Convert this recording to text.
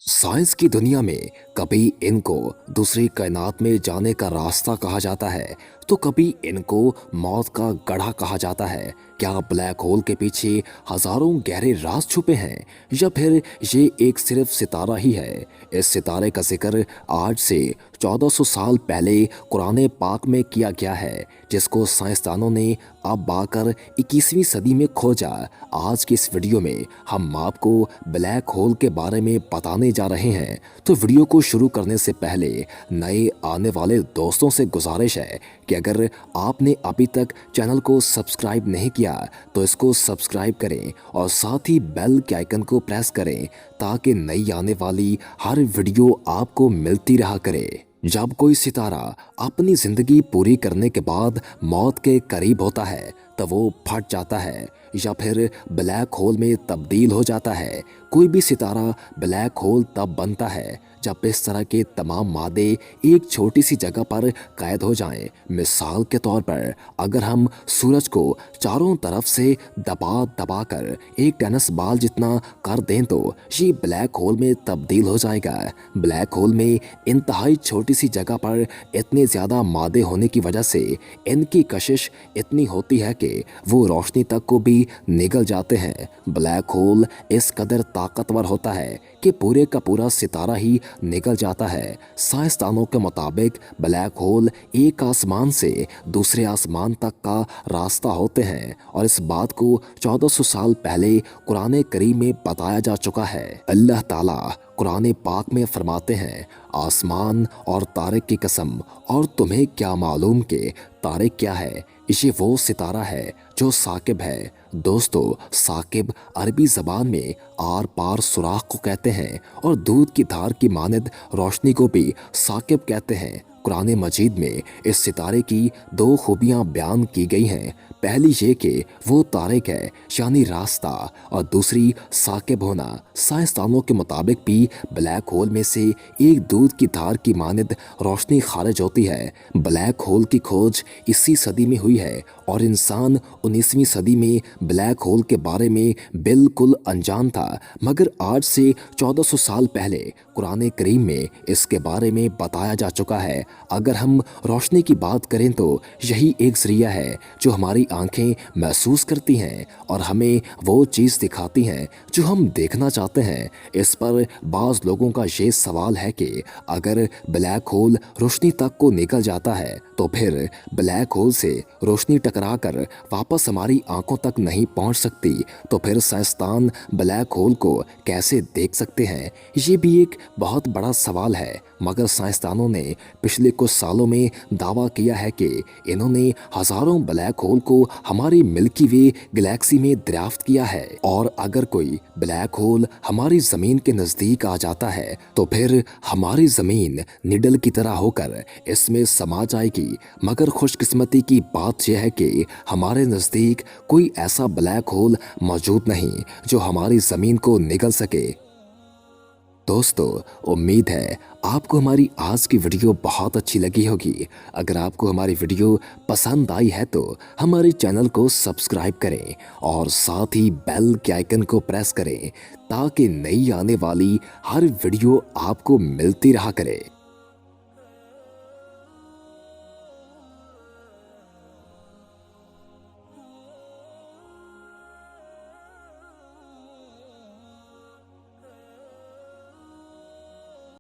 Science की दुनिया में कभी इनको दूसरी कायनात में जाने का रास्ता कहा जाता है तो कभी इनको मौत का गड्ढा कहा जाता है। क्या ब्लैक होल के पीछे हजारों गहरे राज छुपे हैं या फिर ये एक सिर्फ सितारा ही है। इस सितारे का जिक्र आज से 1400 साल पहले कुरान पाक में किया गया है, जिसको साइंसदानों ने अब आकर 21वीं सदी में खोजा। आज की इस वीडियो में हम आपको ब्लैक होल के बारे में बताने जा रहे हैं। तो वीडियो को शुरू करने से पहले नए आने वाले दोस्तों से गुजारिश है कि अगर आपने अभी तक चैनल को सब्सक्राइब नहीं किया तो इसको सब्सक्राइब करें और साथ ही बेल के आइकन को प्रेस करें ताकि नई आने वाली हर वीडियो आपको मिलती रहा करे। जब कोई सितारा अपनी जिंदगी पूरी करने के बाद मौत के करीब होता है तब वो फट जाता है या फिर ब्लैक होल में तब्दील हो जाता है। कोई भी सितारा ब्लैक होल तब बनता है जब इस तरह के तमाम मादे एक छोटी सी जगह पर कैद हो जाएं। मिसाल के तौर पर अगर हम सूरज को चारों तरफ से दबा दबा कर एक टेनिस बॉल जितना कर दें तो ये ब्लैक होल में तब्दील हो जाएगा। ब्लैक होल में इंतहाई छोटी सी जगह पर इतने ज़्यादा मादे होने की वजह से इनकी कशिश इतनी होती है कि वो रोशनी तक को भी निगल जाते हैं। ब्लैक होल इस कदर ताकतवर होता है कि पूरे का पूरा सितारा ही निकल जाता है। साइंसदानों के मुताबिक ब्लैक होल एक आसमान से दूसरे आसमान तक का रास्ता होते हैं और इस बात को 1400 साल पहले कुरान करीम में बताया जा चुका है। अल्लाह ताला कुरान पाक में फरमाते हैं, आसमान और तारे की कसम, और तुम्हें क्या मालूम कि तारे क्या है। ये वो सितारा है जो साकिब है। दोस्तों, साकिब अरबी ज़बान में आर पार सुराख को कहते हैं और दूध की धार की मानद रोशनी को भी साकिब कहते हैं। कुरान मजीद में इस सितारे की दो खूबियाँ बयान की गई हैं। पहली ये कि वो तारिक है यानी रास्ता, और दूसरी साकिब होना। साइंसदानों के मुताबिक भी ब्लैक होल में से एक दूध की धार की मानद रोशनी खारिज होती है। ब्लैक होल की खोज इसी सदी में हुई है और इंसान 19वीं सदी में ब्लैक होल के बारे में बिल्कुल अनजान था, मगर आज से 1400 साल पहले कुरान करीम में इसके बारे में बताया जा चुका है। अगर हम रोशनी की बात करें तो यही एक जरिया है जो हमारी आंखें महसूस करती हैं और हमें वो चीज़ दिखाती हैं जो हम देखना चाहते हैं। इस पर बाज़ लोगों का ये सवाल है कि अगर ब्लैक होल रोशनी तक को निकल जाता है तो फिर ब्लैक होल से रोशनी टकरा कर वापस हमारी आंखों तक नहीं पहुंच सकती, तो फिर साइंसदान ब्लैक होल को कैसे देख सकते हैं। ये भी एक बहुत बड़ा सवाल है, मगर साइंसदानों ने पिछले कुछ सालों में दावा किया है कि इन्होंने हजारों ब्लैक होल को हमारी मिल्की वे गैलेक्सी में दरियाफ्त किया है। और अगर कोई ब्लैक होल हमारी ज़मीन के नज़दीक आ जाता है तो फिर हमारी ज़मीन निडल की तरह होकर इसमें समा जाएगी। मगर खुशकिस्मती की बात यह है कि हमारे नज़दीक कोई ऐसा ब्लैक होल मौजूद नहीं जो हमारी ज़मीन को निगल सके। दोस्तों, उम्मीद है आपको हमारी आज की वीडियो बहुत अच्छी लगी होगी। अगर आपको हमारी वीडियो पसंद आई है तो हमारे चैनल को सब्सक्राइब करें और साथ ही बेल के आइकन को प्रेस करें ताकि नई आने वाली हर वीडियो आपको मिलती रहा करे।